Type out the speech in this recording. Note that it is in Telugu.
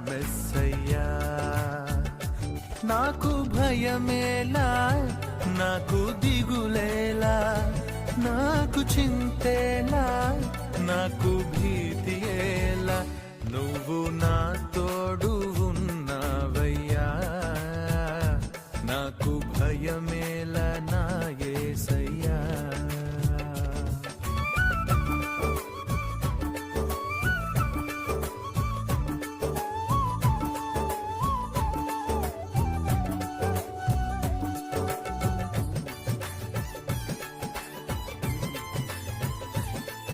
మెస్సయ్యా. నాకు భయమేలా, నాకు దిగులేలా, నాకు చింతేలా, నాకు భీతియేలా, నువ్వు నా